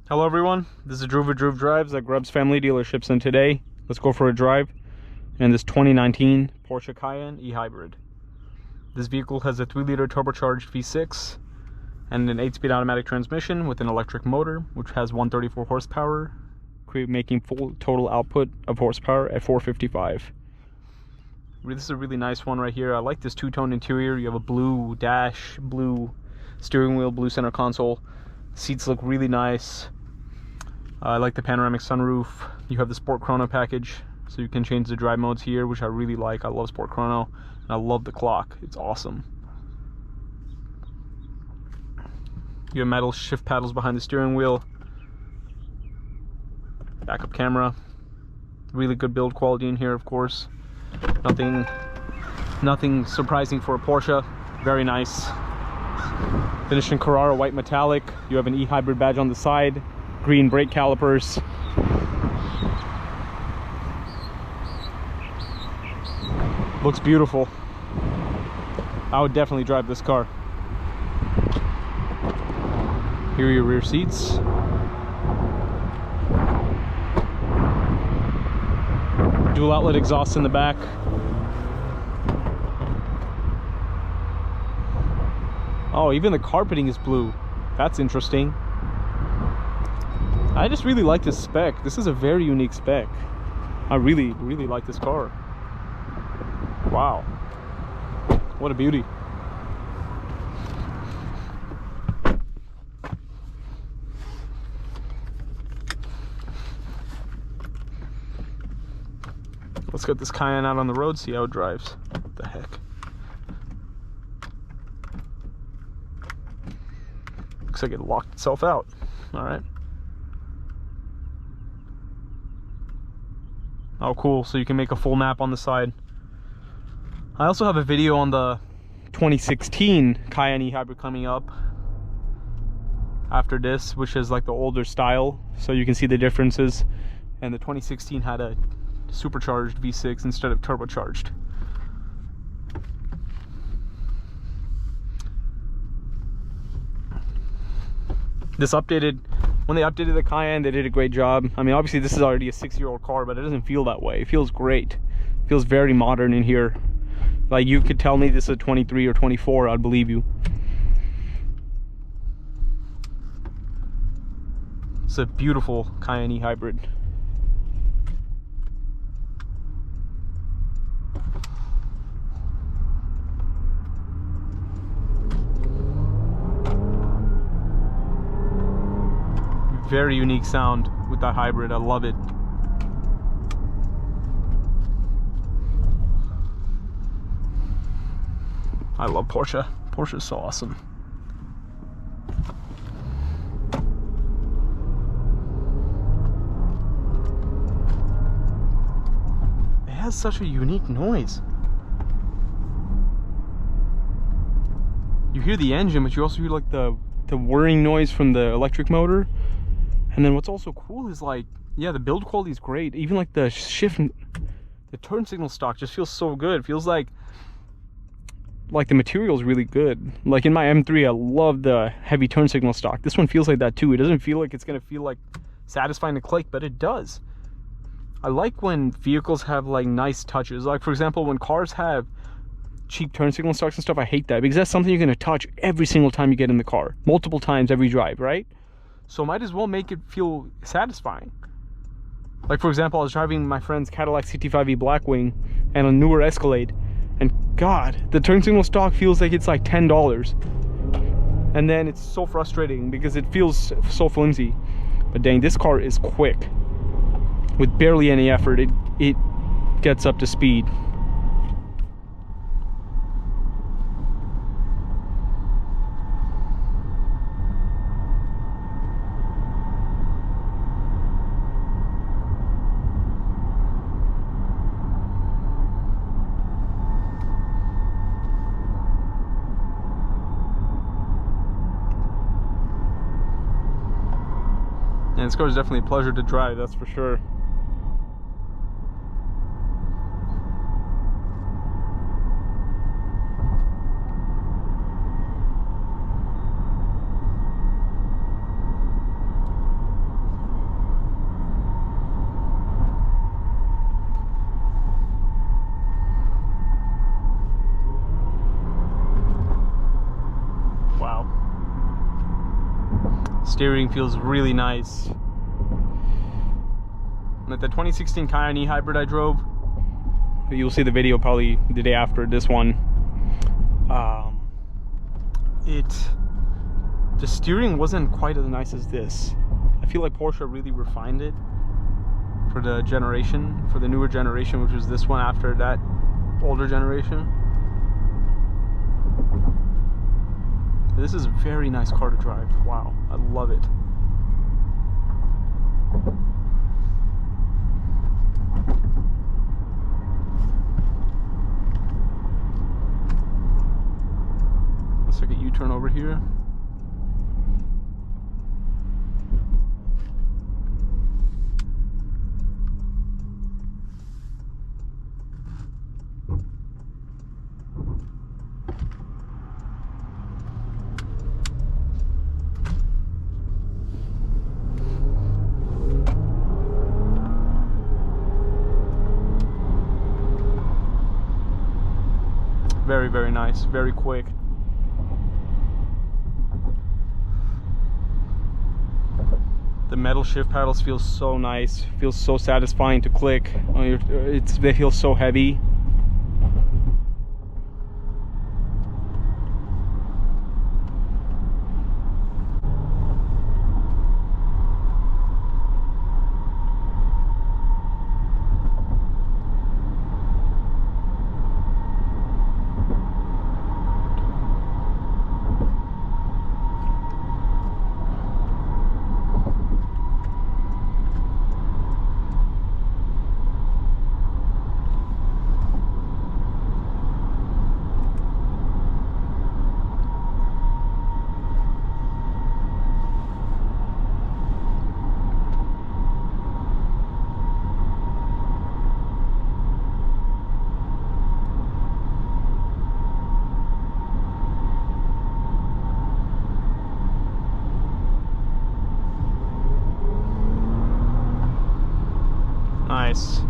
Hello everyone, this is Drew with Drew Drives at Grubbs Family Dealerships, and today let's go for a drive in this 2019 Porsche Cayenne e-hybrid. This vehicle has a 3-liter turbocharged V6 and an 8-speed automatic transmission with an electric motor, which has 134 horsepower, making full total output of horsepower at 455. This is a really nice one right here. I like this two-tone interior. You have a blue dash, blue steering wheel, blue center console. Seats look really nice. I like the panoramic sunroof. You have the Sport Chrono package, so you can change the drive modes here, which I really like. I love Sport Chrono, and I love the clock. It's awesome. You have metal shift paddles behind the steering wheel. Backup camera. Really good build quality in here, of course. Nothing surprising for a Porsche. Very nice. Finished in Carrara white metallic. You have an e-hybrid badge on the side. Green brake calipers. Looks beautiful. I would definitely drive this car. Here are your rear seats. Dual outlet exhaust in the back. Oh, even the carpeting is blue. That's interesting. I just really like this spec. This is a very unique spec. I really like this car. Wow. What a beauty. Let's get this Cayenne out on the road, see how it drives. What the heck? Looks like it locked itself out. All right. Oh, cool. So you can make a full map on the side. I also have a video on the 2016 Cayenne e-hybrid coming up after this, which is like the older style, so you can see the differences. And the 2016 had a supercharged V6 instead of turbocharged. When they updated the Cayenne, they did a great job. I mean, obviously this is already a 6-year-old car, but it doesn't feel that way. It feels great. It feels very modern in here. Like, you could tell me this is a 23 or 24, I'd believe you. It's a beautiful Cayenne e-hybrid. Very unique sound with that hybrid. I love it. I love Porsche. Porsche is so awesome. It has such a unique noise. You hear the engine, but you also hear like the whirring noise from the electric motor. And then what's also cool is, like, yeah, the build quality is great. Even like the turn signal stock just feels so good. It feels like the material is really good. Like in my M3, I love the heavy turn signal stock. This one feels like that too. It doesn't feel like it's gonna feel like satisfying to click, but it does. I like when vehicles have like nice touches. Like, for example, when cars have cheap turn signal stocks and stuff, I hate that, because that's something you're gonna touch every single time you get in the car, multiple times every drive, right? So might as well make it feel satisfying. Like, for example, I was driving my friend's Cadillac CT5e Blackwing and a newer Escalade, and God, the turn signal stock feels like it's like $10. And then it's so frustrating because it feels so flimsy. But dang, this car is quick. With barely any effort, it gets up to speed. And this car is definitely a pleasure to drive, that's for sure. Steering feels really nice. Like the 2016 Cayenne e-hybrid I drove, you'll see the video probably the day after this one. The steering wasn't quite as nice as this. I feel like Porsche really refined it for the generation, for the newer generation, which was this one after that older generation. This is a very nice car to drive. Wow, I love it. Let's take a U-turn over here. Very, very nice, very quick. The metal shift paddles feel so nice, feels so satisfying to click. They feel so heavy. Nice.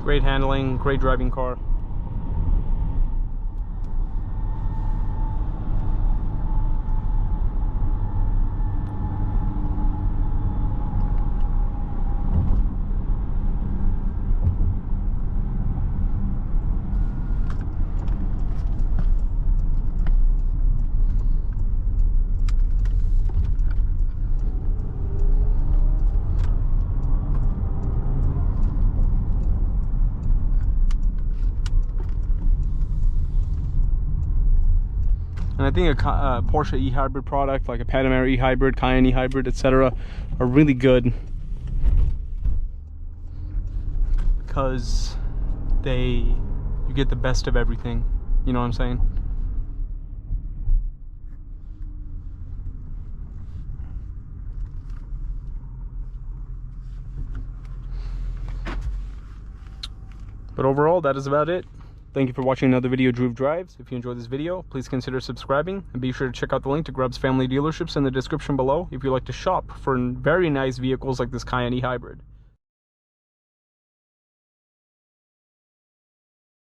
Great handling, great driving car. And I think a Porsche e-hybrid product like a Panamera e-hybrid, Cayenne e-hybrid, etc. are really good because you get the best of everything. You know what I'm saying? But overall, that is about it. Thank you for watching another video, Drew Drives. If you enjoyed this video, please consider subscribing and be sure to check out the link to Grubb's family dealerships in the description below if you'd like to shop for very nice vehicles like this Cayenne e-hybrid.